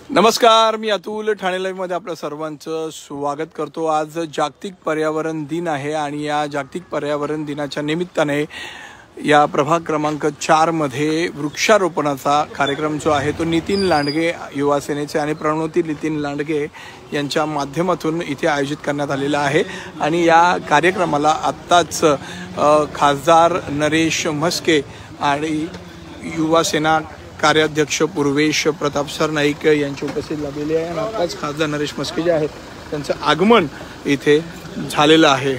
नमस्कार, मी अतुल ठाणे लाईव्ह मध्ये आपल्या सर्वांचं स्वागत करतो। आज जागतिक पर्यावरण दिन आहे आणि या जागतिक पर्यावरण दिनाच्या निमित्ताने या प्रभाग क्रमांक 4 मध्ये वृक्षारोपणाचा कार्यक्रम जो आहे तो नितीन लांडगे युवा सेनेचे आणि प्रणोती नितीन लांडगे यांच्या माध्यमातून इथे आयोजित करण्यात आलेला आहे। आणि या कार्यक्रमाला आत्ताच खासदार नरेश म्हस्के आणि युवा सेना कार्याध्यक्ष पूर्वेश प्रताप सरनाईक यांची उपस्थिती लाभलेली आहे। आणि आताच खासदार नरेश म्हस्के जे आहेत त्यांचं आगमन इथे झालेलं आहे।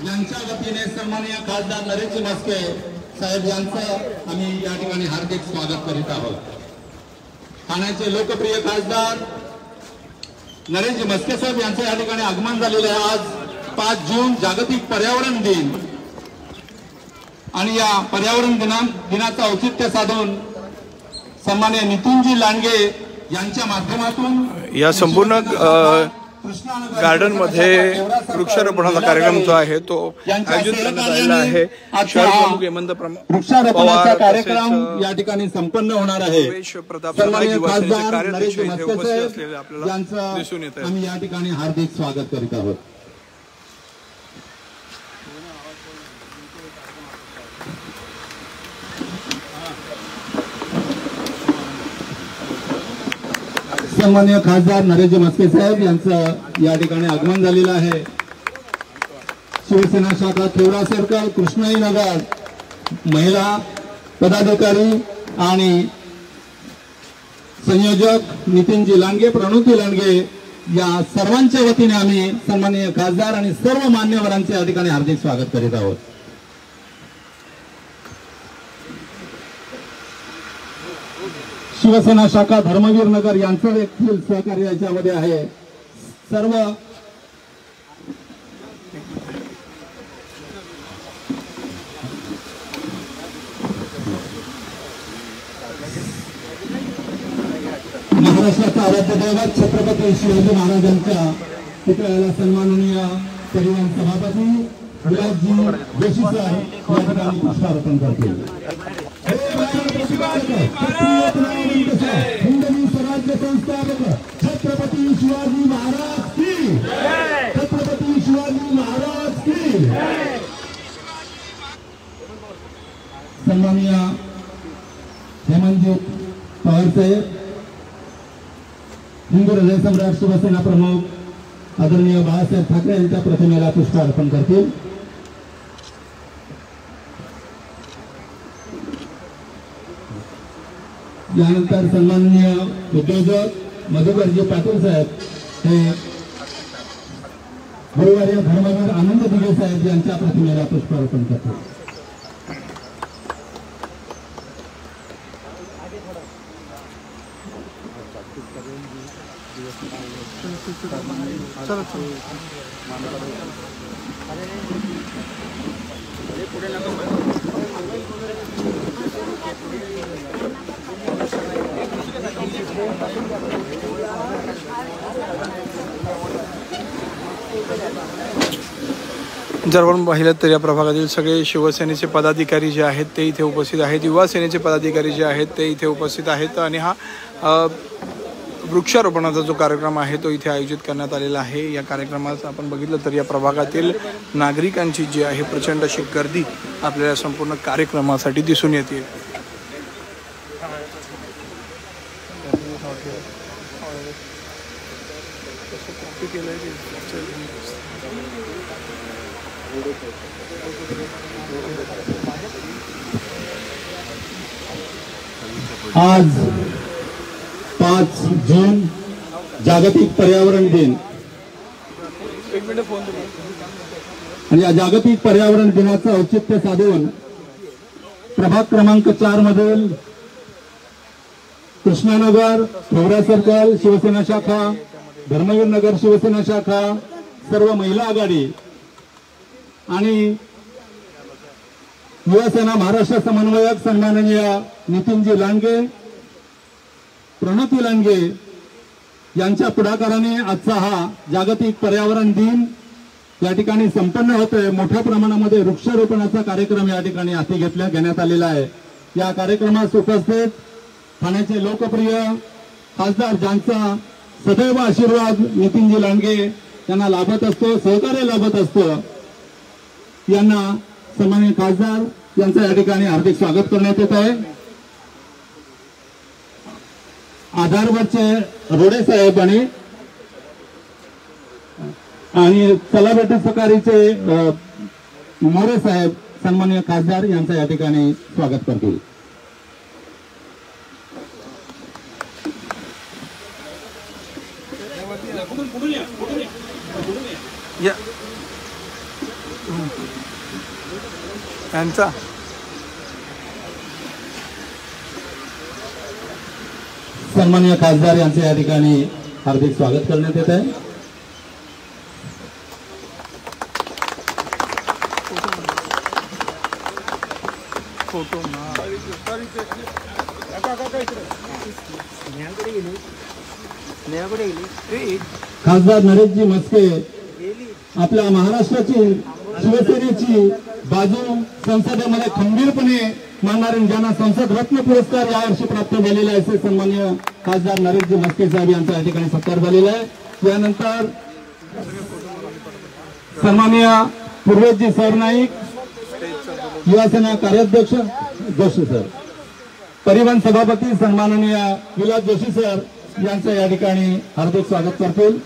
यांच्या वतीने सन्माननीय खासदार नरेश म्हस्के साहेब यांचं आम्ही या ठिकाणी हार्दिक स्वागत करीत आहोत। ठाण्याचे लोकप्रिय खासदार नरेश म्हस्के साहेब यांचं या ठिकाणी आगमन झालेलं आहे। आज 5 जून जागतिक पर्यावरण दिन आणि या पर्यावरण दिनाचं औचित्य साधून सन्माननीय नितीनजी लांडगे यांच्या माध्यमातून या संपूर्ण गार्डन मध्ये वृक्षारोपणाचा कार्यक्रम जो आहे तो आयोजित करण्यात आलेला आहे। शहर प्रमुख हेमंत वृक्षारोपणाचा कार्यक्रम या ठिकाणी संपन्न होणार आहे। प्रताप सरनाईक कार्याध्यक्ष इथे उपस्थित असलेले आपल्याला यांचं दिसून येत आहे। आम्ही या ठिकाणी हार्दिक स्वागत करीत आहोत। सन्माननीय खासदार नरेश म्हस्के साहेब यांचं या ठिकाणी आगमन झालेलं आहे। शिवसेना शाखा खेवडा सर्कल कृष्णाई नगर महिला पदाधिकारी आणि संयोजक नितीनजी लांडगे प्रणोती लांडगे या सर्वांच्या वतीने आम्ही सन्माननीय खासदार आणि सर्व मान्यवरांचे या ठिकाणी हार्दिक स्वागत करीत आहोत। शिवसेना शाखा धर्मवीर नगर यांचं देखील सहकार्य याच्यामध्ये आहे। सर्व महाराष्ट्राचा आराध्य दैवत छत्रपती शिवाजी महाराजांच्या पुतळ्याला सन्माननीय परिवहन सभापती विलासजी जोशी साहेब या ठिकाणी पुष्पार्पण करतील। हिंदवी स्वराज्य संस्थापक छत्रपती शिवाजी महाराज की, छत्रपती शिवाजी महाराज की। सन्माननीय हेमंतजी पवार साहेब हिंदू हृदय सम्राट शिवसेना प्रमुख आदरणीय बाळासाहेब ठाकरे यांच्या प्रतिमेला पुष्पार्पण करतील। यानंतर सन्माननीय उद्योजक मधुकरजी पाटील साहेब हे गुरुवारी धर्मवीर आनंद दिगे साहेब यांच्या प्रतिमेला पुष्पार्पण करतील। जर आपण पाहिलं तर या प्रभागातील सगळे शिवसेनेचे पदाधिकारी जे आहेत ते इथे उपस्थित आहेत। युवा सेनेचे पदाधिकारी जे आहेत ते इथे उपस्थित आहेत आणि हा वृक्षारोपणाचा जो कार्यक्रम आहे तो इथे आयोजित करण्यात आलेला आहे। या कार्यक्रमात आपण बघितलं तर या प्रभागातील नागरिकांची जी आहे प्रचंड अशी गर्दी आपल्याला संपूर्ण कार्यक्रमासाठी दिसून येते। आज 5 जून जागतिक पर्यावरण दिन आणि या जागतिक पर्यावरण दिनाचं औचित्य साधून प्रभाग क्रमांक 4 मधील कृष्णानगर खेवडा सर्कल शिवसेना शाखा धर्मवीर नगर शिवसेना शाखा सर्व महिला आघाडी आणि युवा सेना महाराष्ट्र समन्वयक सन्माननीय नितीनजी लांडगे प्रणती लांडगे यांच्या पुढाकाराने आजचा हा जागतिक पर्यावरण दिन या ठिकाणी संपन्न होतोय। मोठ्या प्रमाणामध्ये वृक्षारोपणाचा कार्यक्रम या ठिकाणी हाती घेण्यात आलेला आहे। या कार्यक्रमास उपस्थित ठाण्याचे लोकप्रिय खासदार ज्यांचा सदैव आशीर्वाद नितीनजी लांडगे यांना लाभत असतो, सहकार्य लाभत असतो, यांना सन्माननीय खासदार यांचं या ठिकाणी हार्दिक स्वागत करण्यात येत आहे। आधारवरचे रोडे साहेब आणि तलाठी सकारीचे मोरे साहेब सन्माननीय खासदार यांचं या ठिकाणी स्वागत करतील। यांचा सन्माननीय खासदार यांचे या ठिकाणी हार्दिक स्वागत करण्यात येत आहे। खासदार नरेशजी म्हस्के आपल्या महाराष्ट्राची शिवसेनेची बाजू संसदेमध्ये खंबीरपणे मानणारे ज्यांना संसद रत्न पुरस्कार यावर्षी प्राप्त झालेला आहे असे सन्माननीय खासदार नरेशजी म्हस्के साहेब यांचा या ठिकाणी सत्कार झालेला आहे। यानंतर सन्माननीय पूर्वेशजी सरनाईक युवासेना कार्याध्यक्ष जोशी सर, परिवहन सभापती सन्माननीय विलास जोशी सर यांचं या ठिकाणी हार्दिक स्वागत करतील।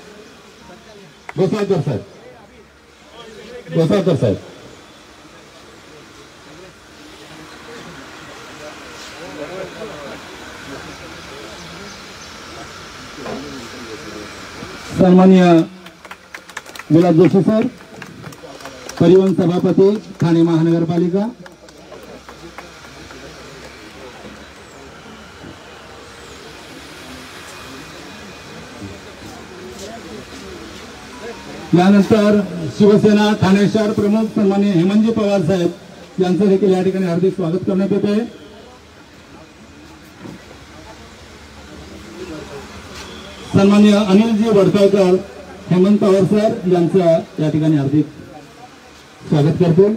गोसाळकर साहेब सन्माननीय विलास जोशी सर, परिवहन सभापती ठाणे महानगरपालिका, यानंतर शिवसेना ठाणे शहर प्रमुख सन्माननीय हेमंतजी पवार साहेब यांचं देखील या ठिकाणी हार्दिक स्वागत करण्यात येत आहे। सन्माननीय अनिलजी वडगावकर हेमंत पवार सर यांचं या ठिकाणी हार्दिक स्वागत करतो।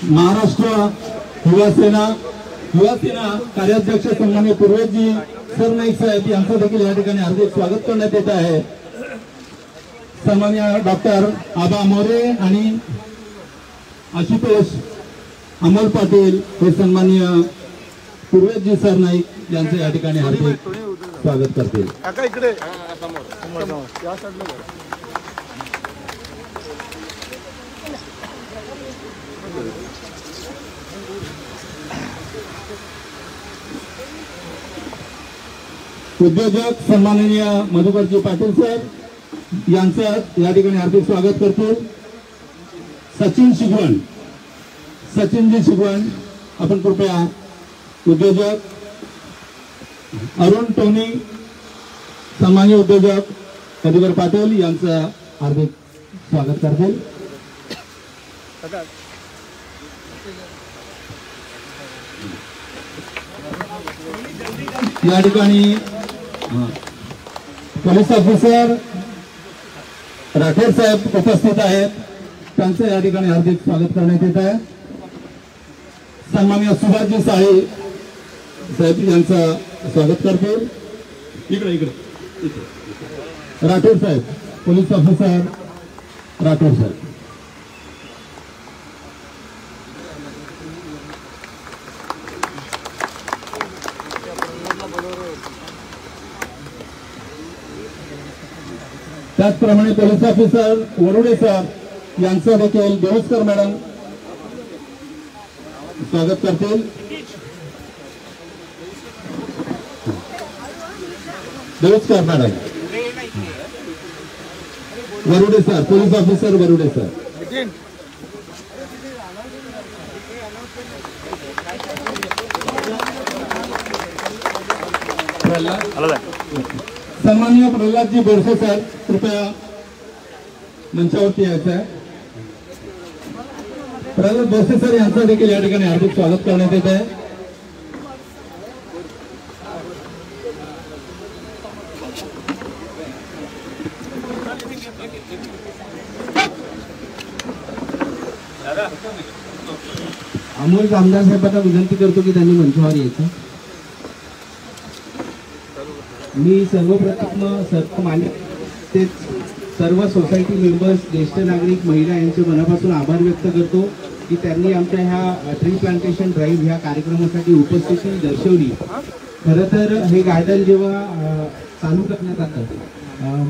महाराष्ट्र युवासेना कार्याध्यक्ष सन्माननीय पूर्वेशजी सरनाईक साहेब यांचं देखील या ठिकाणी हार्दिक स्वागत करण्यात येत आहे। सन्माननीय डॉक्टर आबा मोरे आणि आशुतोष अमोल पाटील हे सन्माननीय पूर्वेशजी सरनाईक यांचं या ठिकाणी हार्दिक स्वागत करतील। उद्योजक सन्माननीय मधुकरजी पाटील साहेब यांचं या ठिकाणी हार्दिक स्वागत करतो। सचिनजी शिगवण आपण कृपया उद्योजक अरुण टोनी सन्माननीय उद्योजक मधुकर पाटील यांचं हार्दिक स्वागत करतील। या ठिकाणी पोलीस ऑफिसर राठोड साहेब उपस्थित आहेत, त्यांचं या ठिकाणी हार्दिक स्वागत करण्यात येत आहे। सन्माननीय सुभाषजी साळे साहेब यांचं स्वागत करतील। इकडे राठोड साहेब, पोलीस ऑफिसर राठोड साहेब। त्याचप्रमाणे पोलीस ऑफिसर वरुडे सर यांचं देखील देवस्कर मॅडम स्वागत करतील। Devaskar madam, Warude sir, police officer Warude sir. सन्माननीय प्रल्हादजी बोरसे सर, कृपया मंचावरती यायचं आहे. प्रल्हाद बोरसे सर यांचं देखील या ठिकाणी हार्दिक स्वागत करण्यात येत आहे. अमोल आमदार साहेबांना विनंती करतो की त्यांनी मंचावर यायचं. मी सर्वप्रथम तेच सर्व सोसायटी मेंबर्स, ज्येष्ठ नागरिक, महिला यांचे मनापासून आभार व्यक्त करतो की त्यांनी आमच्या ह्या ट्री प्लांटेशन ड्राईव्ह ह्या कार्यक्रमासाठी उपस्थिती दर्शवली. खरं तर हे गार्डन जेव्हा चालू करण्यात आलं,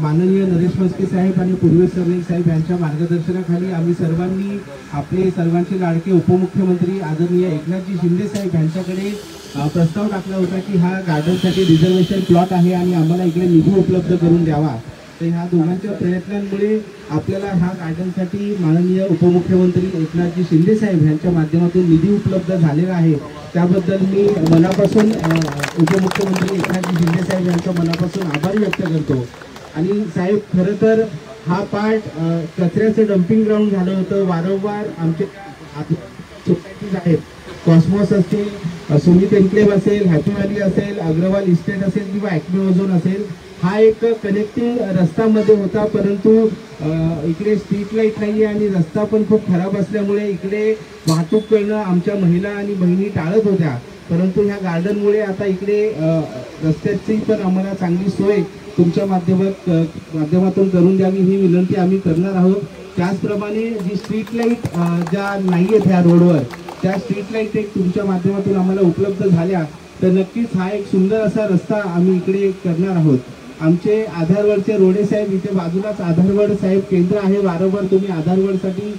माननीय नरेश मस्के साहेब आणि पूर्वेश सरनाईक साहेब यांच्या मार्गदर्शनाखाली आम्ही सर्वांनी आपले सर्वांचे लाडके उपमुख्यमंत्री आदरणीय एकनाथजी शिंदे साहेब यांच्याकडे प्रस्ताव टाकला होता की हा गार्डनसाठी रिझर्वेशन प्लॉट आहे आणि आम्हाला इकडे निधी उपलब्ध करून द्यावा. तर ह्या दोघांच्या प्रयत्नांमुळे आपल्याला ह्या गार्डनसाठी माननीय उपमुख्यमंत्री एकनाथजी शिंदे साहेब यांच्या माध्यमातून निधी उपलब्ध झालेला आहे. त्याबद्दल मी मनापासून उपमुख्यमंत्री एकनाथजी शिंदे साहेब यांच्या मनापासून आभार व्यक्त करतो. आणि साहेब, खरं तर हा पार्ट कचऱ्याचं डम्पिंग ग्राउंड झालं होतं. वारंवार आमचे सोसायटीज आहेत, कॉस्मॉस असतील, सुमित एन्क्लेव्ह असेल, हॅपी व्हॅली असेल, अग्रवाल इस्टेट असेल किंवा ॲक्मे ओझोन असेल, हा एक कनेक्टिंग रस्तामध्ये होता. परंतु इकडे स्ट्रीट लाईट नाही आहे आणि रस्ता पण खूप खराब असल्यामुळे इकडे वाहतूक करणं आमच्या महिला आणि बहिणी टाळत होत्या. परंतु ह्या गार्डनमुळे आता इकडे रस्त्याची पण आम्हाला चांगली सोय तुमच्या माध्यमातून करून द्यावी ही विनंती आम्ही करणार आहोत. त्याचप्रमाणे जी स्ट्रीट लाईट ज्या नाही आहेत ह्या रोडवर, त्या स्ट्रीट लाईट एक तुमच्या माध्यमातून आम्हाला उपलब्ध झाल्या तर नक्कीच हा एक सुंदर असा रस्ता आम्ही इकडे करणार आहोत. आमचे आधारवडचे रोडे साहेब, इथे बाजूलाच आधारवड साहेब केंद्र आहे. वारंवार तुम्ही आधारवडसाठी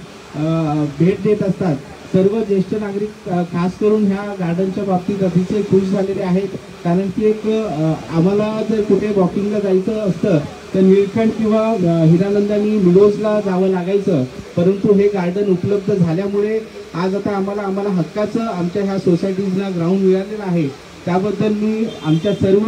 भेट देत असतात. सर्व ज्येष्ठ नागरिक खास करून ह्या गार्डनच्या बाबतीत अतिशय खुश झालेले आहेत. कारण की एक आम्हाला जर कुठे वॉकिंगला जायचं असतं तर निळखंड किंवा हिरानंदानी मिडोजला जावं लागायचं. परंतु हे गार्डन उपलब्ध झाल्यामुळे आज आता आम्हाला हक्काचं आमच्या ह्या सोसायटीजना ग्राउंड मिळालेलं आहे. त्याबद्दल मी आमच्या सर्व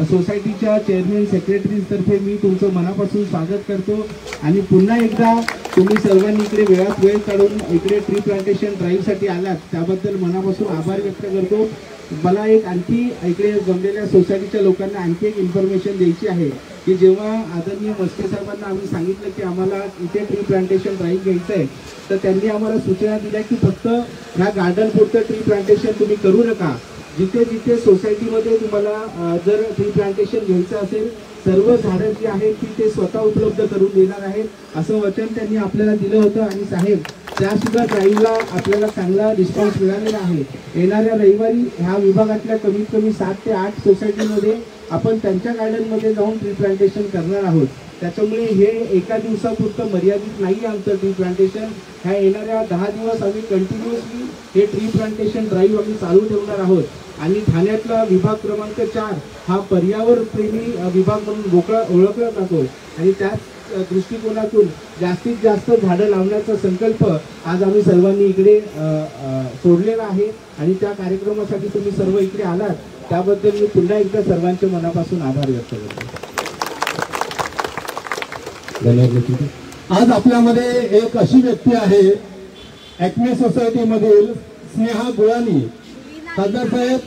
सोसायटीच्या चेअरमॅन, सेक्रेटरीजतर्फे मी तुमचं मनापासून स्वागत करतो. आणि पुन्हा एकदा तुम्ही सर्वांनी इकडे वेळात वेळ काढून इकडे ट्री प्लांटेशन ड्राईव्हसाठी आलात त्याबद्दल मनापासून आभार व्यक्त करतो. मला एक आणखी इकडे जमलेल्या सोसायटीच्या लोकांना आणखी एक इन्फॉर्मेशन द्यायची आहे की जेव्हा आदरणीय मस्के साहेबांना आम्ही सांगितलं की आम्हाला इथे ट्री प्लांटेशन ड्राईव्ह घ्यायचं आहे तर त्यांनी आम्हाला सूचना दिल्या की फक्त ह्या गार्डन पुरतं ट्री प्लांटेशन तुम्ही करू नका. जिथे जिथे सोसायटीमध्ये तुम्हाला जर ट्री प्लांटेशन घ्यायचं असेल, सर्व झाडं जी आहेत ती ते स्वतः उपलब्ध करून देणार आहेत असं वचन त्यांनी आपल्याला दिलं होतं. आणि साहेब, त्यासुद्धा ड्राईव्हला आपल्याला चांगला रिस्पॉन्स मिळालेला आहे. येणाऱ्या रविवारी ह्या विभागातल्या कमीत कमी 7 ते 8 सोसायटीमध्ये आपण त्यांच्या गार्डनमध्ये जाऊन ट्री प्लांटेशन करणार आहोत. त्याच्यामुळे हे एका दिवसापुरतं मर्यादित नाही आमचं ट्री प्लांटेशन. ह्या येणाऱ्या 10 दिवस आम्ही कंटिन्युअसली हे ट्री प्लांटेशन ड्राईव्ह आम्ही चालू ठेवणार आहोत. आणि ठाण्यातला विभाग क्रमांक 4 हा पर्यावरण प्रेमी विभाग म्हणून ओळखला जातो. आणि त्याच दृष्टिकोनातून जास्तीत जास्त झाडं लावण्याचा संकल्प आज आम्ही सर्वांनी इकडे सोडलेला आहे. आणि त्या कार्यक्रमासाठी तुम्ही सर्व इकडे आलात त्याबद्दल मी पुन्हा एकदा सर्वांच्या मनापासून आभार व्यक्त करतो. धन्यवाद. आज आपल्यामध्ये एक अशी व्यक्ती आहे, ॲक्मे सोसायटीमधील स्नेहा गुळानी. खासदार साहेब,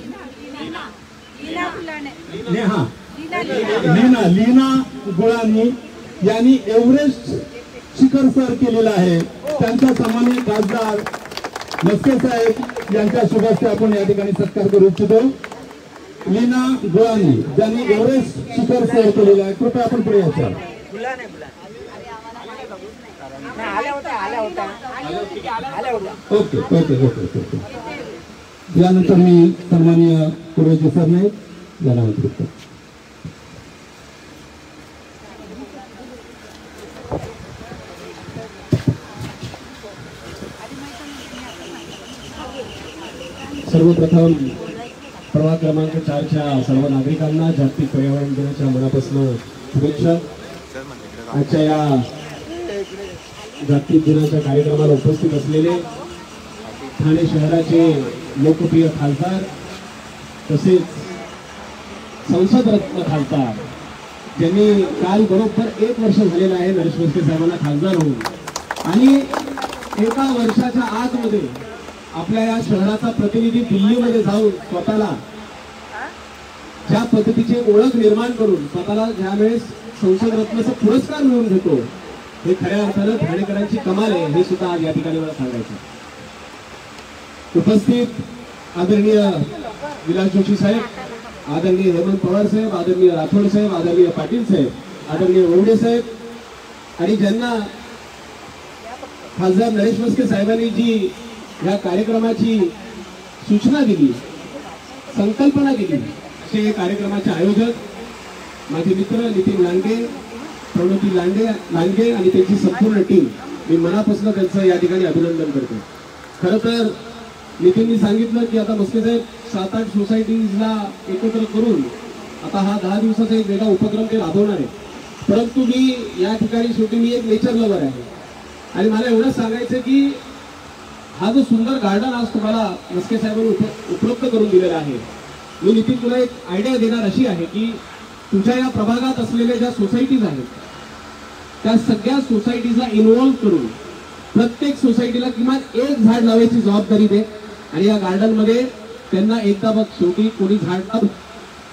लीना गुळानी यांनी एव्हरेस्ट शिखर सर केलेला आहे. त्यांचा सन्माननीय खासदार मस्के साहेब यांच्या शुभास्ते आपण या ठिकाणी सत्कार करू इच्छितो. लीना गुळानी ज्यांनी एव्हरेस्ट शिखर सर केलेला आहे, कृपया आपण पुढे यायचं. Okay okay okay okay. यानंतर मी सन्माननीय पूर्वजी सरनाईक यांना आमंत्रित करतो. सर्वप्रथम प्रभाग क्रमांक 4च्या सर्व नागरिकांना जागतिक पर्यावरण दिनाच्या मनापासून शुभेच्छा. आजच्या या जागतिक दिनाच्या कार्यक्रमाला उपस्थित असलेले ठाणे शहराचे लोकप्रिय खासदार तसेच संसद रत्न खासदार ज्यांनी काल बरोबर 1 वर्ष झालेलं आहे नरेश म्हस्के साहेबांना खासदार होऊन आणि एका वर्षाच्या आतमध्ये आपल्या या शहराचा प्रतिनिधी दिल्लीमध्ये जाऊन स्वतःला ज्या पद्धतीची ओळख निर्माण करून स्वतःला ज्यावेळेस संसद रत्नाचा पुरस्कार मिळवून घेतो हे खऱ्या अर्थानं ठाणेकरांची कमाल आहे हे सुद्धा आज या ठिकाणी मला सांगायचं. उपस्थित आदरणीय विलास जोशी साहेब, आदरणीय हेमंत पवार साहेब, आदरणीय राठोड साहेब, आदरणीय पाटील साहेब, आदरणीय ओवडे साहेब आणि ज्यांना खासदार नरेश म्हस्के साहेबांनी जी या कार्यक्रमाची सूचना दिली, संकल्पना दिली, असे कार्यक्रमाचे आयोजक माझे मित्र नितीन लांडगे, प्रणोती लांडगे आणि त्यांची संपूर्ण टीम, मी मनापासून त्यांचं या ठिकाणी अभिनंदन करतो. खरं तर नितीननी सांगितलं की आता म्हस्के साहेब 7-8 सोसायटीजला एकत्र करून आता हा 10 दिवसाचा एक वेगळा उपक्रम ते राबवणार आहे. परंतु मी या ठिकाणी शेवटी मी एक नेचर लवर आहे आणि मला एवढंच सांगायचं की हा जो सुंदर गार्डन आज तुम्हाला म्हस्के साहेबांनी उपलब्ध करून दिलेला आहे, मी नितीन तुला एक आयडिया देणार अशी आहे की तुझ्या या प्रभागात असलेल्या ज्या सोसायटीज आहेत त्या सगळ्या सोसायटीजला इन्व्हॉल्व करून प्रत्येक सोसायटीला किमान 1 झाड लावायची जबाबदारी दे आणि या गार्डन मध्ये त्यांना एकदा बघ शेवटी कोणी झाड लाव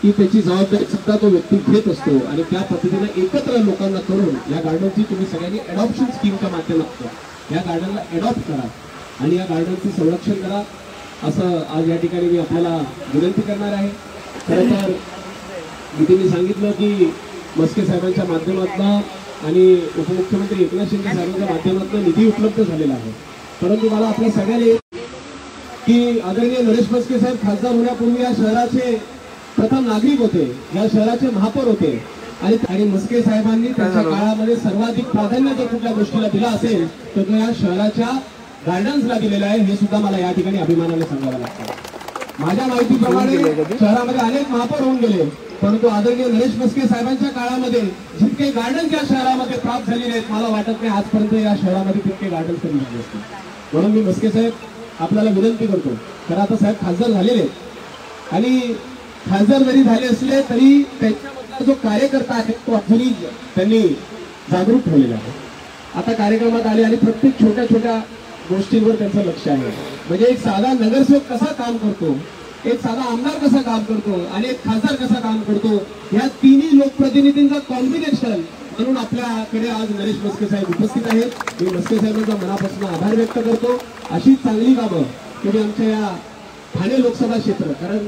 की त्याची जबाबदारी सुद्धा तो व्यक्ती घेत असतो आणि त्या पद्धतीने एकत्र लोकांना करून या गार्डनची तुम्ही सगळ्यांनी अडॉप्शन स्कीमच्या माध्यमातून या गार्डनला अडॉप्ट करा आणि या गार्डनचं संरक्षण करा असं आज या ठिकाणी मी आपल्याला विनंती करणार आहे. खरं तर नितीननी सांगितलं की म्हस्के साहेबांच्या माध्यमातून आणि उपमुख्यमंत्री एकनाथ शिंदे साहेबांच्या माध्यमातून निधी उपलब्ध झालेला आहे. परंतु मला आपल्या सगळ्यांना की आदरणीय नरेश म्हस्के साहेब खासदार होण्यापूर्वी या शहराचे प्रथम नागरिक होते, या शहराचे महापौर होते आणि म्हस्के साहेबांनी त्यांच्या काळामध्ये सर्वाधिक प्राधान्य जर कुठल्या गोष्टीला दिला असेल तर तो या शहराच्या गार्डन्सला दिलेला आहे. हे सुद्धा मला या ठिकाणी अभिमानाने सांगावं लागतं. माझ्या माहितीप्रमाणे शहरामध्ये अनेक महापौर होऊन गेले, परंतु आदरणीय नरेश म्हस्के साहेबांच्या काळामध्ये जितके गार्डन या शहरामध्ये प्राप्त झालेले आहेत मला वाटत नाही आजपर्यंत या शहरामध्ये तितके गार्डन कमी झाले असतील. म्हणून मी म्हस्के साहेब आपल्याला विनंती करतो, कारण आता साहेब खासदार झालेले आणि खासदार जरी झाले असले तरी त्यांच्यामधला जो कार्यकर्ता आहे तो अजूनही त्यांनी जागरूक ठेवलेला आहे. आता कार्यक्रमात आले आणि प्रत्येक छोट्या छोट्या गोष्टींवर त्यांचं लक्ष आहे. म्हणजे एक साधा नगरसेवक कसा काम करतो, एक साधा आमदार कसा काम करतो आणि एक खासदार कसा काम करतो, या तिन्ही लोकप्रतिनिधींचा कॉम्बिनेशन म्हणून आपल्याकडे आज नरेश म्हस्के साहेब उपस्थित आहेत. मी म्हस्के साहेबांचा मनापासून आभार व्यक्त करतो. अशी चांगली कामं तुम्ही आमच्या या ठाणे लोकसभा क्षेत्र, कारण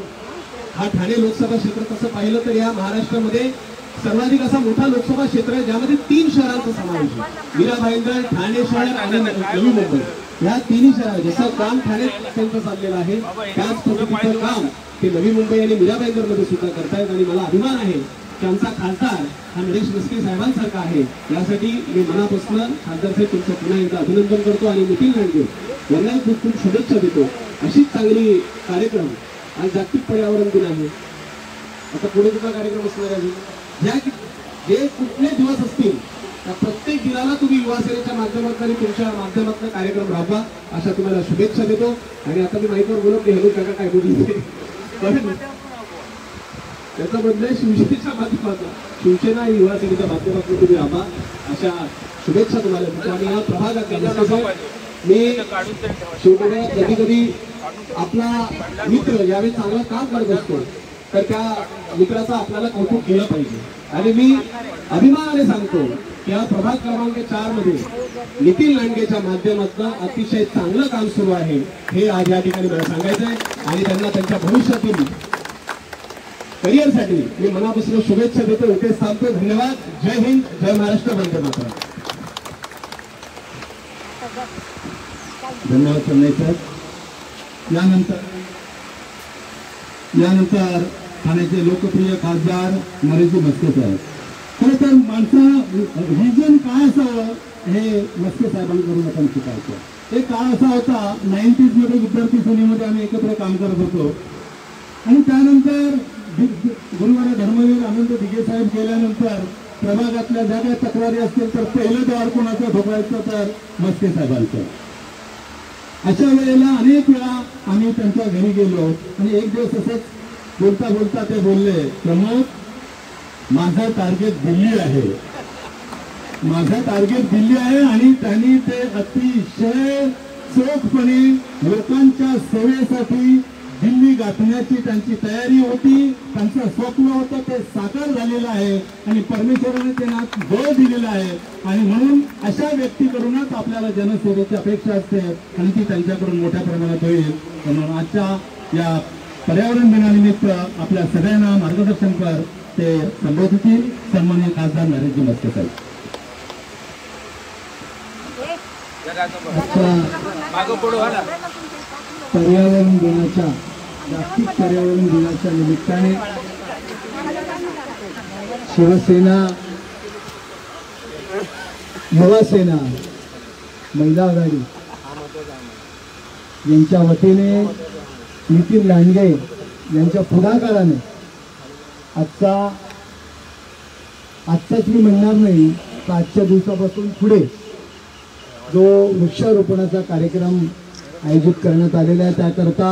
हा ठाणे लोकसभा क्षेत्र तसं पाहिलं तर या महाराष्ट्रामध्ये सर्वाधिक असा मोठा लोकसभा क्षेत्र आहे ज्यामध्ये 3 शहरांचा समावेश आहे. मीरा भाईंदर, ठाणे शहर आणि नवी मुंबई या तिन्ही शहर जसं काम ठाणे त्यांचं चाललेलं आहे त्याच पद्धतीचं काम ते नवी मुंबई आणि मीरा भाईंदर मध्ये सुद्धा करतायत आणि मला अभिमान आहे की आमचा खासदार हा नरेश म्हस्के साहेबांसारखा आहे. यासाठी मी मनापासून खासदार साहेब तुमचं पुन्हा एकदा अभिनंदन करतो आणि नितीन लांडगे यांनाही खूप खूप शुभेच्छा देतो. अशीच चांगली कार्यक्रम आज जागतिक पर्यावरण दिन आहे. आता पुढे सुद्धा कार्यक्रम असणार आहे. जे कुठले दिवस असतील त्या प्रत्येक दिनाला तुम्ही युवा सेनेच्या माध्यमातून आणि तुमच्या माध्यमातून कार्यक्रम राबवा अशा तुम्हाला शुभेच्छा देतो. आणि आता मी माईकवर बोलत नाही, हेलो काका काय बोलले त्याचा बदल शिवसेनेच्या माध्यमातून शिवसेना युवा सेनेच्या माध्यमातून तुम्ही राबा अशा शुभेच्छा तुम्हाला देतो. आणि या प्रभागात मी शेवटी कधी कधी आपला मित्र ज्यावेळी चांगलं काम करत असतो तर त्या मित्राचं आपल्याला कौतुक केलं पाहिजे. आणि मी अभिमानाने सांगतो की या प्रभाग क्रमांक 4 मध्ये नितीन लांडगेच्या माध्यमातून अतिशय चांगलं काम सुरू आहे हे आज या ठिकाणी मला सांगायचं आहे. आणि त्यांना त्यांच्या भविष्यातील करिअरसाठी मी मनापासून शुभेच्छा देतो. इथेच थांबतो. धन्यवाद. जय हिंद, जय महाराष्ट्र, वंदे मातरम. धन्यवाद संजय सर. यानंतर ठाण्याचे लोकप्रिय खासदार नरेश म्हस्के साहेब. खरं तर माणसं व्हिजन काय असावं हे म्हस्के साहेबांकडून आपण शिकायचं. एक काळ असा होता 90s मध्ये विद्यार्थी सेनेमध्ये आम्ही एकत्र काम करत होतो आणि त्यानंतर गुरुवार धर्मवीर आनंद दिघे साहेब गेल्यानंतर प्रभागातल्या ज्या काही तक्रारी असतील तर पहिलं द्वार कोणाचं ठोकायचं तर म्हस्के साहेबांचं. अशा वेळेला अनेक वेळा आम्ही त्यांच्या घरी गेलो आणि एक दिवस असंच बोलता बोलता ते बोलले, प्रमोद माझं टार्गेट दिल्ली आहे, माझं टार्गेट दिल्ली आहे. आणि त्यांनी ते अतिशय चोखपणे लोकांच्या सेवेसाठी दिल्ली गाठण्याची त्यांची तयारी होती, त्यांचं स्वप्न होतं, ते साकार झालेलं आहे आणि परमेश्वराने त्यांना बळ दिलेलं आहे. आणि म्हणून अशा व्यक्तीकडूनच आपल्याला जनसेवेची अपेक्षा असते आणि ती त्यांच्याकडून मोठ्या प्रमाणात होईल. म्हणून आजच्या या पर्यावरण दिनानिमित्त आपल्या सगळ्यांना मार्गदर्शन कर ते संबोधितील सन्माननीय खासदार नरेंद्र मस्के साहेब. पर्यावरण दिनाच्या जागतिक पर्यावरण दिनाच्या निमित्ताने शिवसेना, युवा सेना, महिला आघाडी यांच्या वतीने नितीन लांडगे यांच्या पुढाकाराने आजचाच मी म्हणणार नाही तर आजच्या दिवसापासून पुढे जो वृक्षारोपणाचा कार्यक्रम आयोजित करण्यात आलेला आहे त्याकरता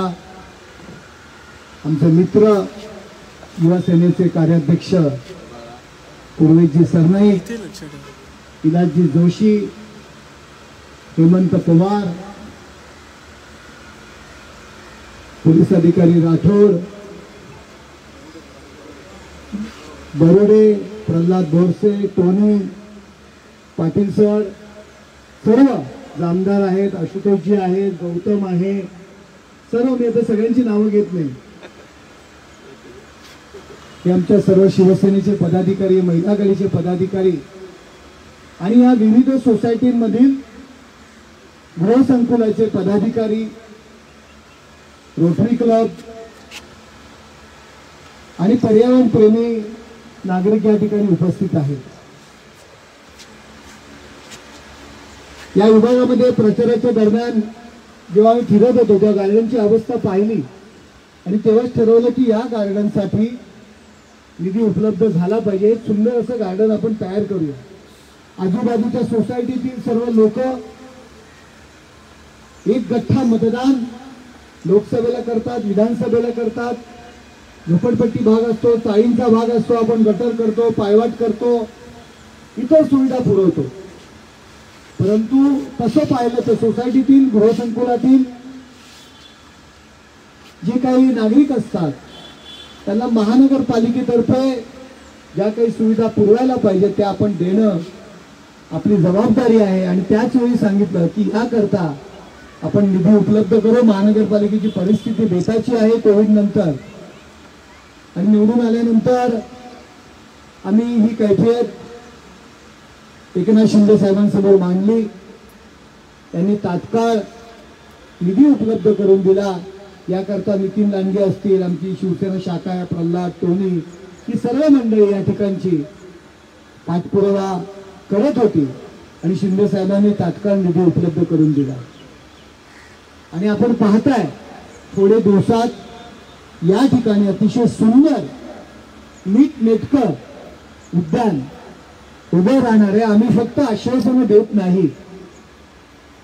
आमचे मित्र युवा सेनेचे कार्याध्यक्ष पूर्वेशजी सरनाईक, विलासजी जोशी, हेमंत पवार, पोलीस अधिकारी राठोड, बरोडे, प्रल्हाद बोरसे, टोनी पाटील सर, सर्व जामदार आहेत, आशुतोषजी आहेत, गौतम आहे, सर्व मी आता सगळ्यांची नावं घेत नाही. हे आमच्या सर्व शिवसेनेचे पदाधिकारी, महिला आघाडीचे पदाधिकारी आणि या विविध सोसायटींमधील गृहसंकुलाचे पदाधिकारी, रोटरी क्लब आणि पर्यावरण प्रेमी नागरिक या ठिकाणी उपस्थित आहेत. या विभागामध्ये प्रचाराच्या दरम्यान जेव्हा आम्ही फिरत होतो तेव्हा गार्डनची अवस्था पाहिली आणि तेव्हाच ठरवलं की या गार्डनसाठी निधी उपलब्ध झाला पाहिजे. एक सुंदर असं गार्डन आपण तयार करूया. आजूबाजूच्या सोसायटीतील सर्व लोक एक गठ्ठा मतदान लोकसभेला करतात, विधानसभेला करतात. झोपडपट्टी भाग असतो, चाळींचा भाग असतो, आपण गटर करतो, पायवाट करतो, इतर सुविधा पुरवतो. परंतु तसं पाहिलं तर सोसायटीतील गृहसंकुलातील जे काही नागरिक असतात त्यांना महानगरपालिकेतर्फे ज्या काही सुविधा पुरवायला पाहिजे त्या आपण देणं आपली जबाबदारी आहे. आणि त्याच वेळी सांगितलं की याकरता आपण निधी उपलब्ध करू. महानगरपालिकेची परिस्थिती बेताची आहे कोविड नंतर आणि निवडून आल्यानंतर आम्ही ही कैफियत एकनाथ शिंदे साहेबांसमोर मांडली. त्यांनी तात्काळ निधी उपलब्ध करून दिला. याकरता नितीन लांडगे असतील, आमची शिवसेना शाखा, प्रल्हाद, टोनी, ही सर्व मंडळी या ठिकाणची पाठपुरावा करत होती आणि शिंदे साहेबांनी तात्काळ निधी उपलब्ध करून दिला. आणि आपण पाहताय थोडे दिवसात या ठिकाणी अतिशय सुंदर नीटनेटकं उद्यान उभे राहणार आहे. आम्ही फक्त आश्वासनं देत नाही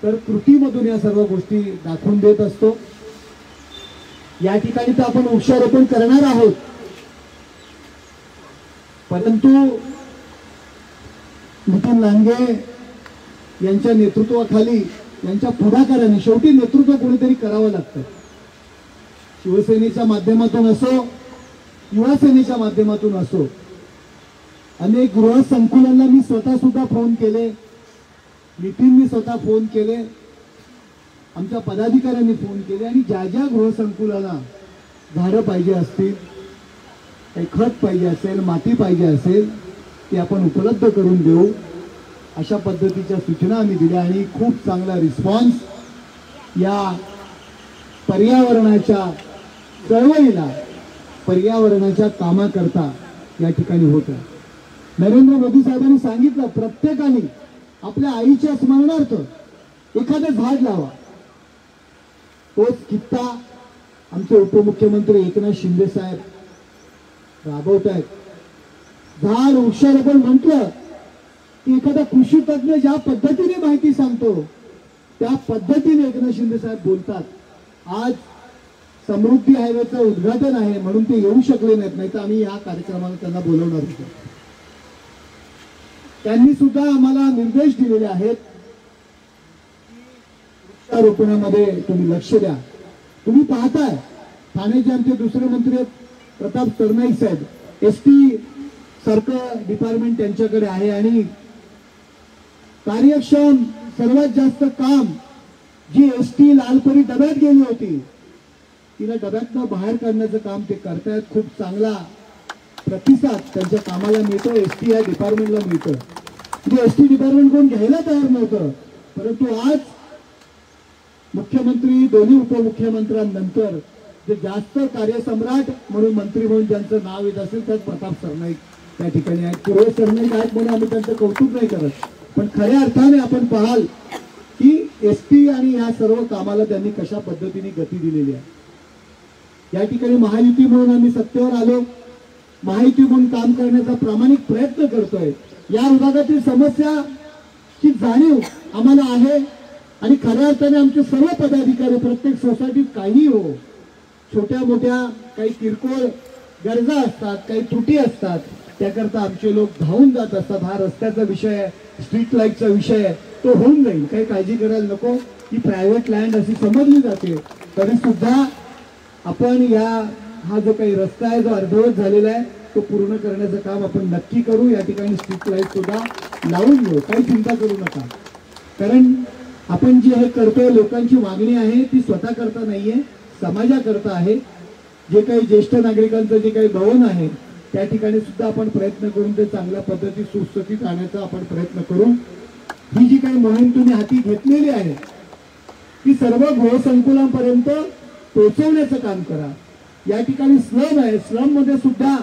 तर कृतीमधून या सर्व गोष्टी दाखवून देत असतो. या ठिकाणी तर आपण वृक्षारोपण करणार आहोत, परंतु नितीन लांडगे यांच्या नेतृत्वाखाली, यांच्या पुढाकाराने, शेवटी नेतृत्व कोणीतरी करावं लागतं. शिवसेनेच्या माध्यमातून असो, युवा सेनेच्या माध्यमातून असो, अनेक गृहसंकुलांना मी स्वतः सुद्धा फोन केले, नितीननी स्वतः फोन केले, आमच्या पदाधिकाऱ्यांनी फोन केले आणि ज्या ज्या गृहसंकुलाला झाडं पाहिजे असतील, काही खत पाहिजे असेल, माती पाहिजे असेल, ती आपण उपलब्ध करून देऊ अशा पद्धतीच्या सूचना आम्ही दिल्या. आणि खूप चांगला रिस्पॉन्स या पर्यावरणाच्या चळवळीला, पर्यावरणाच्या कामाकरता या ठिकाणी होत आहे. नरेंद्र मोदी साहेबांनी सांगितलं प्रत्येकाने आपल्या आईच्या स्मरणार्थ एखादं झाड लावा. तोच कित्ता आमचे उपमुख्यमंत्री एकनाथ शिंदे साहेब राबवत आहेत. झाड वृक्षारोपण म्हटलं की एखादा कृषी तज्ञ ज्या पद्धतीने माहिती सांगतो त्या पद्धतीने एकनाथ शिंदे साहेब बोलतात. आज समृद्धी हायवेचं उद्घाटन आहे म्हणून ते येऊ शकले नाहीत, नाही तर आम्ही या कार्यक्रमाला त्यांना बोलवणार होतो. त्यांनी सुद्धा आम्हाला निर्देश दिलेले आहेत, वृक्षारोपणामध्ये तुम्ही लक्ष द्या. तुम्ही पाहताय ठाण्याचे आमचे दुसरे मंत्री प्रताप सरनाईक साहेब, एसटी सारखं डिपार्टमेंट त्यांच्याकडे आहे आणि कार्यक्षम सर्वात जास्त काम जी एसटी लालपरी डब्यात गेली होती तिला डब्यातनं बाहेर काढण्याचं काम ते करतायत. खूप चांगला प्रतिसाद त्यांच्या कामाला मिळतो, एसटी या डिपार्टमेंटला मिळतं. म्हणजे एसटी डिपार्टमेंट कोण घ्यायला तयार नव्हतं, परंतु आज मुख्यमंत्री दोन्ही उपमुख्यमंत्र्यांनंतर जे जास्त कार्यसम्राट म्हणून मंत्री म्हणून ज्यांचं नाव येत असेल त्यात प्रताप सरनाईक त्या ठिकाणी आहेत. पूर्व सरनाईक आहेत म्हणून आम्ही त्यांचं कौतुक नाही करत, पण खऱ्या अर्थाने आपण पाहाल की एसटी आणि या सर्व कामाला त्यांनी कशा पद्धतीने गती दिलेली आहे. या ठिकाणी महायुती म्हणून आम्ही सत्तेवर आलो, महायुती म्हणून काम करण्याचा प्रामाणिक प्रयत्न करतोय. या विभागातील समस्याची जाणीव आम्हाला आहे आणि खऱ्या अर्थाने आमचे सर्व पदाधिकारी प्रत्येक सोसायटीत काही हो, छोट्या मोठ्या काही किरकोळ गरजा असतात, काही त्रुटी असतात, त्याकरता आमचे लोक धावून जात असतात. हा रस्त्याचा विषय आहे, स्ट्रीट लाईटचा विषय आहे, तो होऊन जाईल, काही काळजी करायला नको. ही प्रायव्हेट लँड अशी समजली जाते, तरी सुद्धा आपण हा जो काही रस्ता आहे जो अर्धवट झालेला आहे तो पूर्ण करण्याचं काम आपण नक्की करू. या ठिकाणी स्ट्रीट लाईट सुद्धा लावून घेऊ, काही चिंता करू नका. कारण आपण जे हे करतोय लोकांची मागणी आहे ती स्वतः करता नाहीये, समाजाकरता आहे. जे काही ज्येष्ठ नागरिकांचं जे काही भवन आहे त्या ठिकाणी सुद्धा आपण प्रयत्न करून ते चांगल्या पद्धतीत सुस्थितीत आणण्याचा आपण प्रयत्न करू. ही जी काही मोहीम तुम्ही हाती घेतलेली आहे ती सर्व गृहसंकुलांपर्यंत पोहोचवण्याचं काम करा. या ठिकाणी स्लम आहे, स्लम मध्ये सुद्धा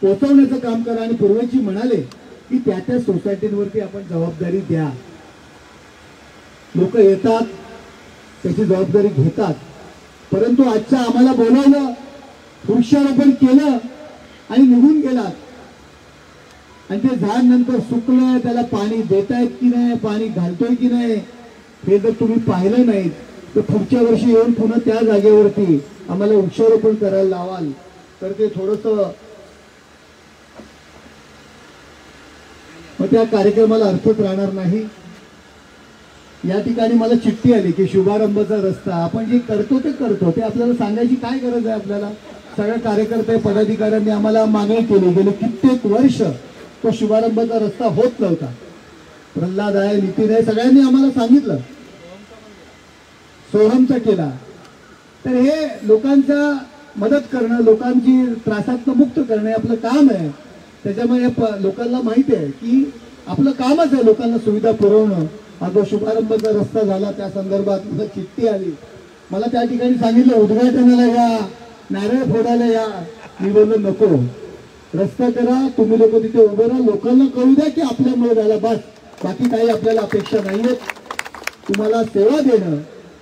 पोहोचवण्याचं काम करा. आणि पूर्वीची म्हणाले की त्या त्या सोसायटीवरती आपण जबाबदारी द्या. लोक येतात, त्याची जबाबदारी घेतात, परंतु आजच्या आम्हाला बोलावलं, वृक्षारोपण केलं आणि निघून गेलात आणि ते झाड नंतर सुकलं, त्याला पाणी देतायत की नाही, पाणी घालतोय की नाही हे जर तुम्ही पाहिलं नाही तर पुढच्या वर्षी येऊन पुन्हा त्या जागेवरती आम्हाला वृक्षारोपण करायला लावाल तर ते थोडंसं मग त्या कार्यक्रमाला अर्थच राहणार नाही. या ठिकाणी मला चिठ्ठी आली की शुभारंभाचा रस्ता आपण जे करतो ते आपल्याला सांगायची काय गरज आहे. आपल्याला सगळ्या कार्यकर्ते पदाधिकाऱ्यांनी आम्हाला मागणी केली, गेले कित्येक वर्ष तो शुभारंभाचा रस्ता होत नव्हता. प्रल्हाद आहे, नितीन आहे, सगळ्यांनी आम्हाला सांगितलं, सोहमचा केला. तर हे लोकांचा मदत करणं, लोकांची त्रासातनं मुक्त करणं आपलं काम आहे. त्याच्यामुळे लोकांना माहिती आहे की आपलं कामच आहे लोकांना सुविधा पुरवणं. हा जो शुभारंभाचा रस्ता झाला त्या संदर्भात मला चिठ्ठी आली. मला त्या ठिकाणी सांगितलं उद्घाटनाला या, नारळ फोडायला या. मी बोललो नको, रस्ता करा, तुम्ही लोक तिथे उभं राहा, लोकांना कळू द्या की आपल्यामुळे झाला, बस. बाकी काही आपल्याला अपेक्षा नाहीये. तुम्हाला सेवा देणं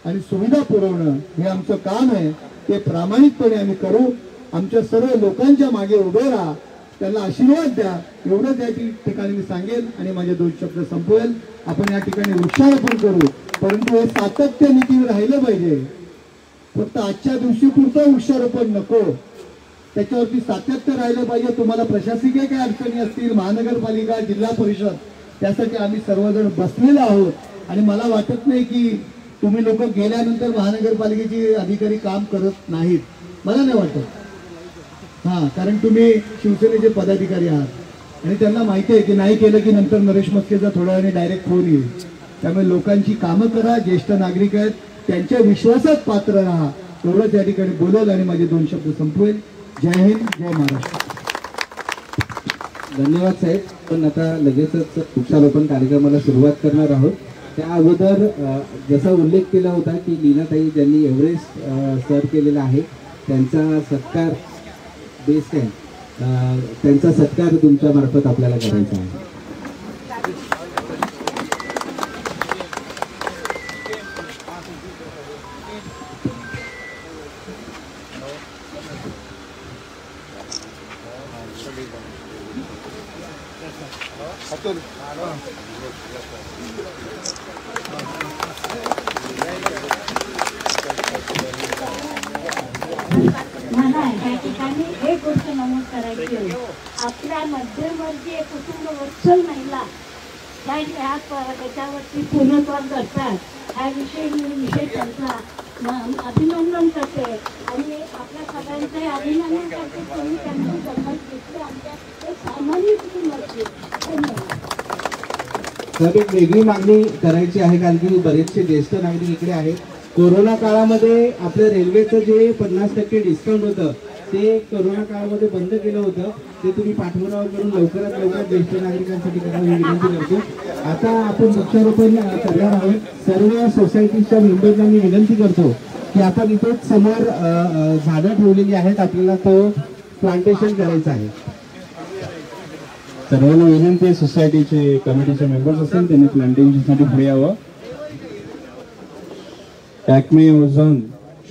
आणि सुविधा पुरवणं हे आमचं काम आहे. ते प्रामाणिकपणे आम्ही करू. आमच्या सर्व लोकांच्या मागे उभे राहा, त्यांना आशीर्वाद द्या, एवढंच या ठिकाणी मी सांगेल आणि माझे 2 शब्द संपवेल. आपण या ठिकाणी वृक्षारोपण करू, परंतु हे सातत्य नीतीवर राहिलं पाहिजे. फक्त आजच्या दिवशी पुरतं वृक्षारोपण नको, त्याच्यावरती सातत्य राहिलं पाहिजे. तुम्हाला प्रशासकीय काही अडचणी असतील, महानगरपालिका, जिल्हा परिषद, त्यासाठी आम्ही सर्वजण बसलेलो आहोत. आणि मला वाटत नाही की तुम्ही लोक गेल्यानंतर महानगरपालिकेचे अधिकारी काम करत नाहीत, मला नाही वाटत. कारण तुम्ही शिवसेनेचे पदाधिकारी आहात आणि त्यांना माहिती आहे की नाही केलं की नंतर नरेश मस्केचा थोड्या वेळाने डायरेक्ट फोन येईल. त्यामुळे लोकांची कामं करा, ज्येष्ठ नागरिक आहेत त्यांच्या विश्वासात पात्र राहा, एवढंच या ठिकाणी बोलेल आणि माझे 2 शब्द संपवेल. जय हिंद, जय महाराष्ट्र. धन्यवाद साहेब. पण आता लगेचच वृक्षारोपण कार्यक्रमाला सुरुवात करणार आहोत. त्या अगोदर जसा उल्लेख केला होता की लीनाताई ज्यांनी एव्हरेस्ट सर केलेला आहे त्यांचा सत्कार बेस कॅम्प, त्यांचा सत्कार तुमच्या मार्फत आपल्याला करायचा आहे. अतुल मला या ठिकाणी एक गोष्ट नमूद करायची आहे. आपल्या मध्यमवर्गीय कुटुंब वत्सल महिला ह्या त्याच्यावरती पूर्णत्वास करतात, ह्याविषयी मी विशेष त्यांचा अभिनंदन करते आणि आपल्या सगळ्यांचे अभिनंदन करते. तुम्ही त्यांची जन्मत घेतली आमच्या एक सामान्य कुटुंबाची. धन्यवाद. तर एक वेगळी मागणी करायची आहे, कारण की बरेचसे ज्येष्ठ नागरिक इकडे आहेत. कोरोना काळामध्ये आपल्या रेल्वेचं जे 50% डिस्काउंट होतं ते कोरोना काळामध्ये बंद केलं होतं. ते तुम्ही पाठपुरावा करून लवकरात लवकर ज्येष्ठ नागरिकांसाठी करावी विनंती करतो. आता आपण वृक्षारोपण करणार आहोत. सर्व सोसायटीच्या मेंबरना मी विनंती करतो की आपण इथेच समोर झाडं ठेवलेली आहेत, आपल्याला तो प्लांटेशन करायचं आहे. सर्वांना विनंती आहे, सोसायटीचे कमिटीचे मेंबर्स असतील त्यांनी प्लांटेशनसाठी पुढे यावं. Acme Ozone,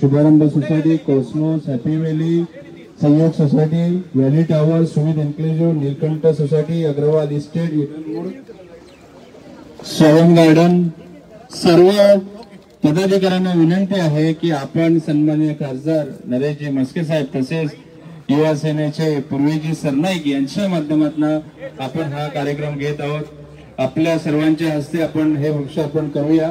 Shubharambh society, Cosmos, Happy Valley, Sanyog Society, Valley Tower, Sumit enclave, Neelkanth society, Agarwal Estate, Soham Garden, सर्व पदाधिकाऱ्यांना विनंती आहे की आपण सन्माननीय खासदार नरेशजी म्हस्के साहेब तसेच युवा सेनेचे पूर्वीजी सरनाईक यांच्या माध्यमातून आपण हा कार्यक्रम घेत आहोत. आपल्या सर्वांच्या हस्ते आपण हे वृक्षारोपण करूया.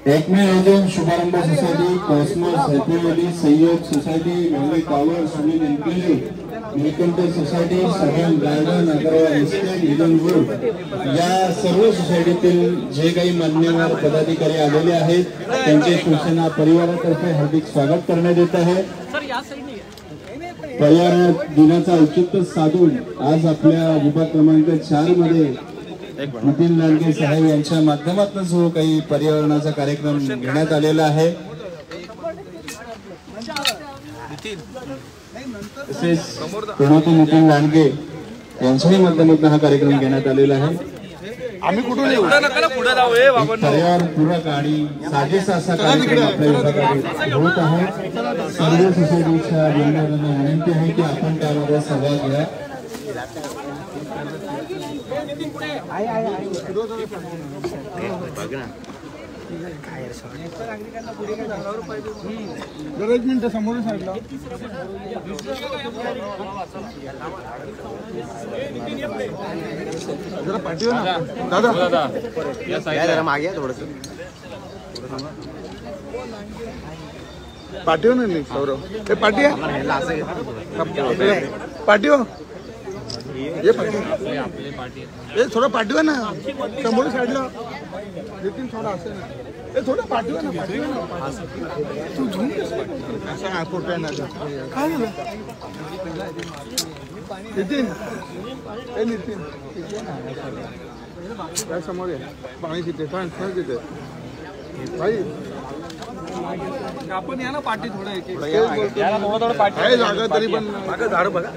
Acme Ozone, Shubharambh society, Cosmos, Happy Valley, Sanyog Society, Valley Tower, Sumit enclave, Neelkanth Society, Soham Garden, Agrawal Estate, Eden Wood या सर्व सोसायटीतील जे काही मान्यवर पदाधिकारी आलेले आहेत त्यांचे शिवसेना परिवारातर्फे हार्दिक स्वागत करण्यात येत आहे. पर्यावरण दिनाचा औचित्य साधून आज आपल्या विभाग क्रमांक 4 मध्ये नितीन लांडगे साहेब यांच्या माध्यमातून जो काही पर्यावरणाचा कार्यक्रम घेण्यात आलेला आहे, तसेच प्रणवती नितीन लांडगे यांच्याही माध्यमातून हा कार्यक्रम घेण्यात आलेला आहे. आम्ही कुठून येऊ? पर्यावरण पूरक आणि साजेसा असा कार्यक्रम आपल्या विभागात होत आहे. सर्व सोसायटीच्या मेंबरांना विनंती आहे की आपण त्यामध्ये सहभाग घ्या. जरा एक मिनिट समोर साईडला जरा पाठीवर ना दादा जरा मागे थोडस पाठीवर नाही सौरभ हे पाठी पाठीवर ये थोडा पाठीवर ना समोर साईडला नितीन थोडा असेल ना हे थोडं पाठीवर ना तू झूम कसं फोटो ना काय झालं नितीन हे नितीन काय समोर आहे पाणी तिथे तिथे भाई आपण या ना पाठी थोडं पाठी जागा तरी पण मागं झाड बघा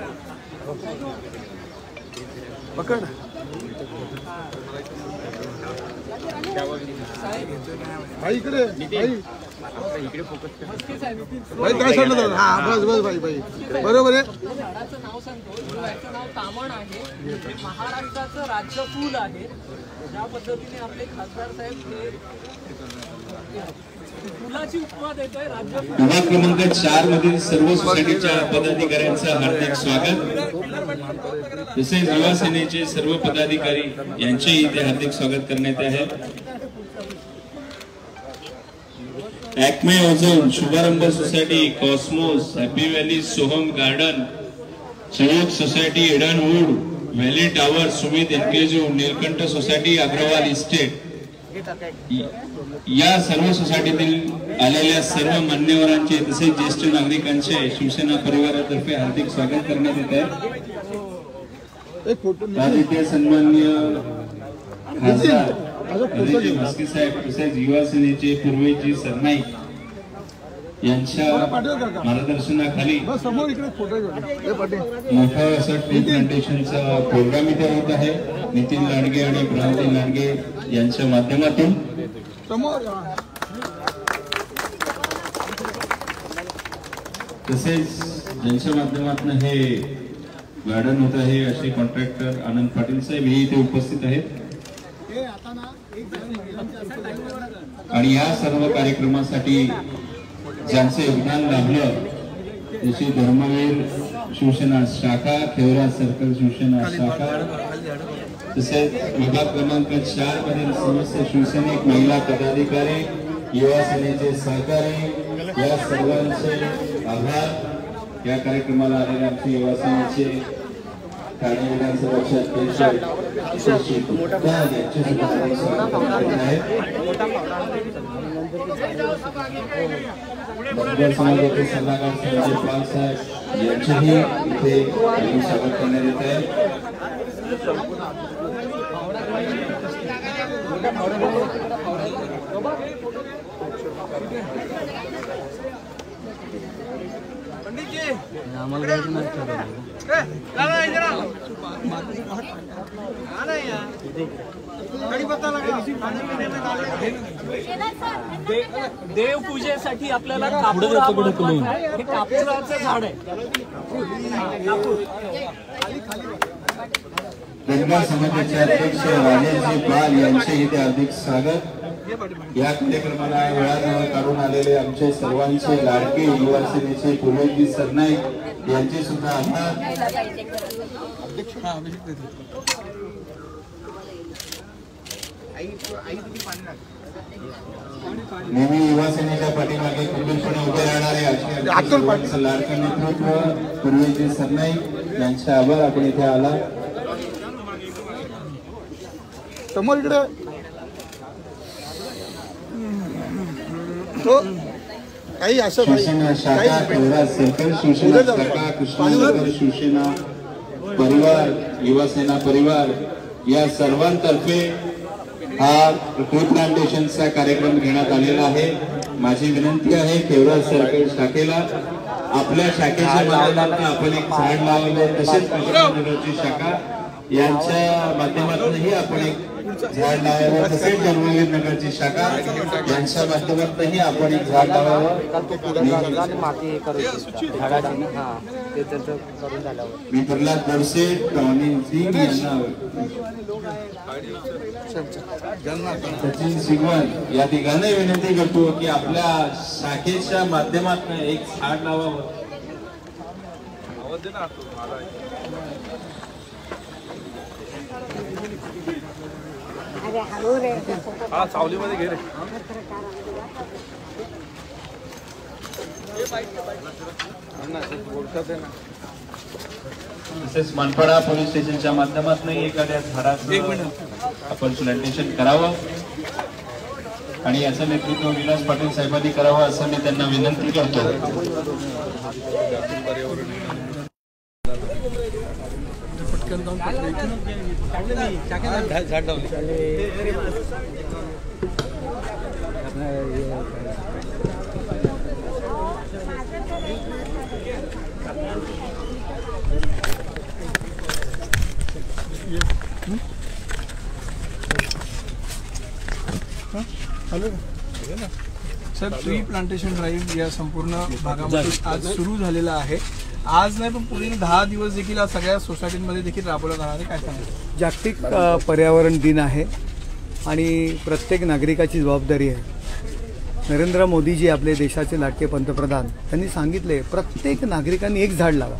पकड भाई इकडे इकडे फोकस भाई काय सांगत होता हा बस बस भाई भाई बरोबर आहे. झाडाचं नाव सांगतो. याचं नाव तामण आहे. महाराष्ट्राचं राज्य फूल आहे. ज्या पद्धतीने आपले खासदार साहेब फुलाची उपमा देतोय राज्य. विभाग क्रमांक 4 मधील सर्व सोसायटीच्या पदाधिकाऱ्यांचं हार्दिक स्वागत. तसेच युवा सेनेचे सर्व पदाधिकारी यांचेही इथे हार्दिक स्वागत करण्यात आहे. Acme Ozone, Shubharambh society, Cosmos, Happy Valley, Soham garden, Sanyog society, Eden Wood, Valley Tower, Sumit enclave, Neelkanth society, Agarwal estate या सर्व सोसायटीतील आलेल्या सर्व मान्यवरांचे तसेच ज्येष्ठ नागरिकांचे शिवसेना परिवारातर्फे हार्दिक स्वागत करण्यात येत आहे. सन्माननीय खासदार नरेशजी म्हस्के साहेब तसेच युवा सेनेचे पूर्वीजी सरनाईक यांच्या मार्गदर्शनाखाली मोठा असं ट्री प्लांटेशनचा प्रोग्राम इथे होत आहे. नितीन लांडगे आणि प्रणवती लांडगे यांच्या माध्यमातून तसेच ज्यांच्या माध्यमातून हे गार्डन होत आहे असे कॉन्ट्रॅक्टर आनंद पाटील साहेब हे इथे उपस्थित आहेत आणि या सर्व कार्यक्रमासाठी ज्यांचे योगदान लाभलं जसे धर्मवीर शिवसेना शाखा, खेवरा सर्कल शिवसेना शाखा, तसेच विभाग क्रमांक 4 मधील समस्त शिवसैनिक महिला पदाधिकारी, युवा सेनेचे सहकारी, या सर्वांचे आभार। या कार्यक्रमाला आलेले आमचे युवा सेनेचे ठाणे विधानसभाचे अध्यक्ष समाजाचे सल्लागार संजय पाल साहेब यांचेही इथे स्वागत करण्यात येत आहे। देवपूजेसाठी आपल्याला कापूर आहे, हे कापूराचं झाड आहे। धनगर समाजाचे अध्यक्ष राजेशजी पाल यांचे इथे हार्दिक स्वागत। या कार्यक्रमाला वेळात काढून आलेले आमचे सर्वांचे लाडके युवा सेनेचे पूर्वजी सरनाईक यांचे सुद्धा आभार। नेहमी युवा सेनेच्या पाठीमागे खंबीरपणे उभे राहणारे आजचे लाडके नेतृत्व पूर्वजी सरनाईक यांचे आभार। आपण इथे आला समोर इकडे काही असं शिवसेना शाखा, खेवरा सर्कल शिवसेना शाखा, कृष्णानगर शिवसेना परिवार, युवा सेना परिवार या सर्वांतर्फे हा ट्री प्लांटेशनचा कार्यक्रम घेण्यात आलेला आहे। माझी विनंती आहे खेवरा सर्कल शाखेला आपल्या शाखेच्या माध्यमातून आपण एक झाड लावलं, तसेच कृष्णानगरची शाखा यांच्या माध्यमातूनही आपण एक झाड लावावं, तसेच धर्मवीर नगरची शाखा यांच्या माध्यमातूनही आपण एक झाड लावावं। मी प्रल्हाद बोरसे, टॉनी सिंग यांना सचिन सिंगवन या तिघांनाही विनंती करतो की आपल्या शाखेच्या माध्यमातून एक झाड लावावं। हा सावलीमध्ये घे रे। तसेच मनपाडा पोलीस स्टेशनच्या माध्यमातून एखाद्या झाडाचं आपण प्लांटेशन करावं आणि याचं नेतृत्व विलास पाटील साहेबांनी करावं असं मी त्यांना विनंती करतो। सर, ट्री प्लांटेशन ड्राईव्ह या संपूर्ण भागामध्ये आज सुरू झालेला आहे। आज नाही पण पुढील 10 दिवस देखील सगळ्या सोसायटीमध्ये देखील राबवला जाणार आहे। काय सांगाल? जागतिक पर्यावरण दिन आहे आणि प्रत्येक नागरिकाची जबाबदारी आहे। नरेंद्र मोदीजी आपले देशाचे लाडके पंतप्रधान त्यांनी सांगितले प्रत्येक नागरिकांनी एक झाड लावा,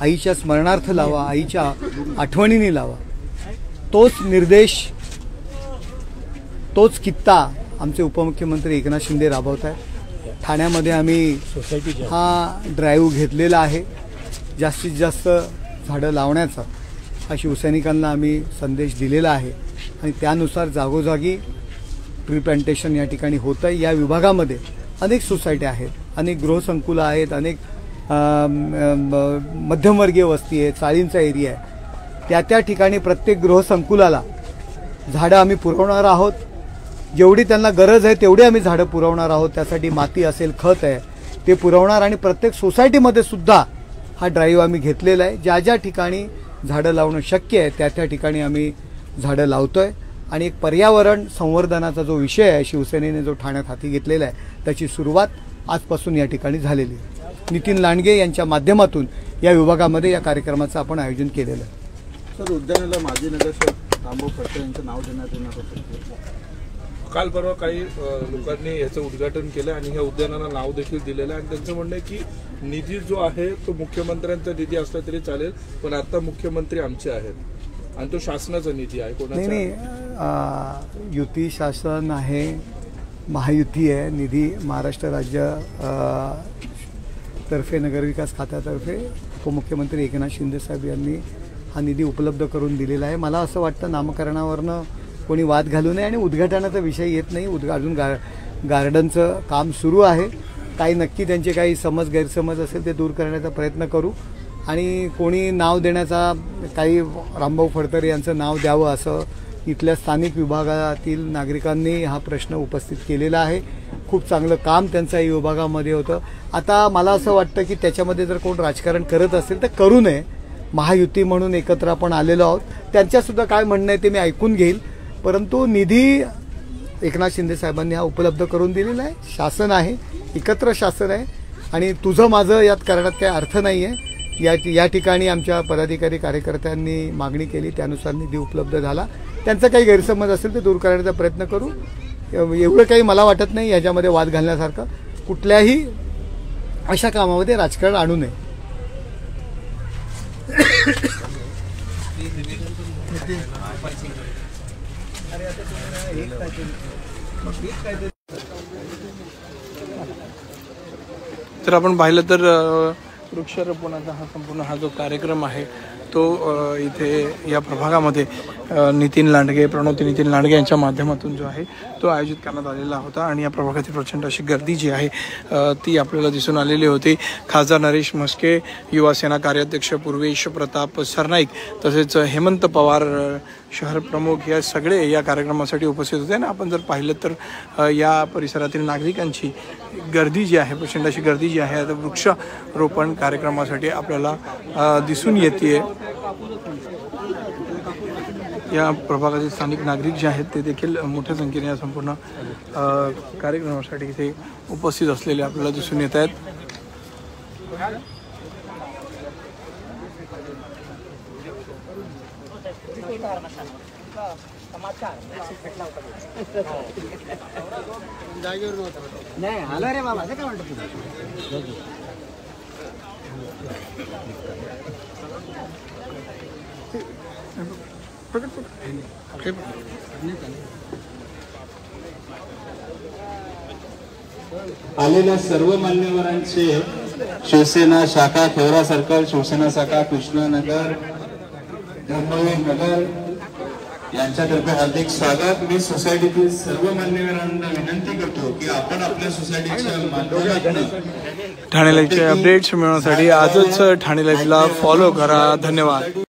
आईच्या स्मरणार्थ लावा, आईच्या आठवणीने लावा। तोच निर्देश, तोच कित्ता आमचे उपमुख्यमंत्री एकनाथ शिंदे राबवत आहेत। ठाण्यामध्ये आम्ही हा ड्राईव्ह घेतलेला आहे, जास्तीत जास्त झाडं लावण्याचा हा शिवसैनिकांना आम्ही संदेश दिलेला आहे आणि त्यानुसार जागोजागी ट्री प्लांटेशन या ठिकाणी होतं आहे। या विभागामध्ये अनेक सोसायट्या आहेत, अनेक गृहसंकुलं आहेत, अनेक मध्यमवर्गीय वस्ती आहे, चाळींचा एरिया आहे। त्या ठिकाणी प्रत्येक गृहसंकुलाला झाडं आम्ही पुरवणार आहोत। जेवढी त्यांना गरज आहे तेवढी आम्ही झाडं पुरवणार आहोत। त्यासाठी माती असेल, खत आहे ते पुरवणार आणि प्रत्येक सोसायटीमध्ये सुद्धा हा ड्राईव्ह आम्ही घेतलेला आहे। ज्या ज्या ठिकाणी झाडं लावणं शक्य आहे त्या ठिकाणी आम्ही झाडं लावतोय आणि एक पर्यावरण संवर्धनाचा जो विषय आहे शिवसेनेने जो ठाण्यात हाती घेतलेला आहे त्याची सुरुवात आजपासून या ठिकाणी झालेली आहे। नितीन लांडगे यांच्या माध्यमातून या विभागामध्ये या कार्यक्रमाचं आपण आयोजन केलेलं आहे. सर, उद्यानाला माजी नगरसेवक रामभाऊ फडतरे यांचं नाव देण्यात येणार होतं. काल परवा काही लोकांनी याचं उद्घाटन केलं आणि ह्या उद्यानाला नाव देखील दिलेलं आहे आणि त्यांचं म्हणणं आहे की निधी जो आहे तो मुख्यमंत्र्यांचा निधी असला तरी चालेल, पण आता मुख्यमंत्री आमचे आहेत आणि तो शासनाचा निधी आहे. कोणाचा? नाही, युती शासन आहे, महायुती आहे. निधी महाराष्ट्र राज्य तर्फे नगरविकास खात्यातर्फे उपमुख्यमंत्री एकनाथ शिंदे साहेब यांनी हा निधी उपलब्ध करून दिलेला आहे. मला असं वाटतं नामकरणावरनं कोणी वाद घालू नये आणि उद्घाटनाचा विषय येत नाही. अजून गार्डनचं काम सुरू आहे. काही नक्की त्यांचे काही गैरसमज असेल ते दूर करण्याचा प्रयत्न करू आणि कोणी नाव देण्याचा काही रामभाऊ फडतरे यांचं नाव द्यावं असं इथल्या स्थानिक विभागातील नागरिकांनी हा प्रश्न उपस्थित केलेला आहे. खूप चांगलं काम त्यांचं या विभागामध्ये होतं. आता मला असं वाटतं की त्याच्यामध्ये जर कोण राजकारण करत असेल तर करू नये. महायुती म्हणून एकत्र आपण आलेलो आहोत. त्यांच्यासुद्धा काय म्हणणं आहे ते मी ऐकून घेईल. परंतु निधी एकनाथ शिंदे साहेबांनी हा उपलब्ध करून दिलेला आहे. शासन आहे, एकत्र शासन आहे आणि तुझं माझं यात करण्यात काही अर्थ नाही आहे. या ठिकाणी आमच्या पदाधिकारी कार्यकर्त्यांनी मागणी केली, त्यानुसार निधी उपलब्ध झाला. त्यांचा काही गैरसमज असेल ते दूर करण्याचा प्रयत्न करू. एवढं काही मला वाटत नाही याच्यामध्ये वाद घालण्यासारखं. कुठल्याही अशा कामामध्ये राजकारण आणू नये. तर आपण पाहिलं तर वृक्षारोपणाचा हा जो कार्यक्रम आहे तो इथे या प्रभागामध्ये नितीन लांडगे, प्रणवती नितीन लांडगे यांच्या माध्यमातून जो आहे तो आयोजित करण्यात आलेला होता आणि या प्रभागातील प्रचंड अशी गर्दी जी आहे ती आपल्याला दिसून आलेली होती. खासदार नरेश म्हस्के, युवा सेना कार्याध्यक्ष पूर्वेश प्रताप सरनाईक तसेच हेमंत पवार शहर प्रमुख या सगळे या कार्यक्रमासाठी उपस्थित होते. आणि आपण जर पाहिलं तर या परिसरातील नागरिकांची गर्दी जी आहे, प्रचंड अशी गर्दी जी आहे आता वृक्षारोपण कार्यक्रमासाठी आपल्याला दिसून येते. या प्रभागातील स्थानिक नागरिक जे आहेत ते देखील मोठ्या संख्येने या संपूर्ण कार्यक्रमासाठी इथे उपस्थित असलेले आपल्याला दिसून येत आहेत. आलेल्या सर्व मान्यवरांचे शिवसेना शाखा खेवरा सर्कल, शिवसेना शाखा कृष्णनगर, धर्मवीर नगर यांच्यातर्फे हार्दिक स्वागत. मी सोसायटीतील सर्व मान्यवरांना विनंती करतो की आपण आपल्या सोसायटीच्या माध्यमातून ठाणे लाईव्हचे अपडेट्स मिळवण्यासाठी आजच ठाणे लाईव्हला फॉलो करा. धन्यवाद.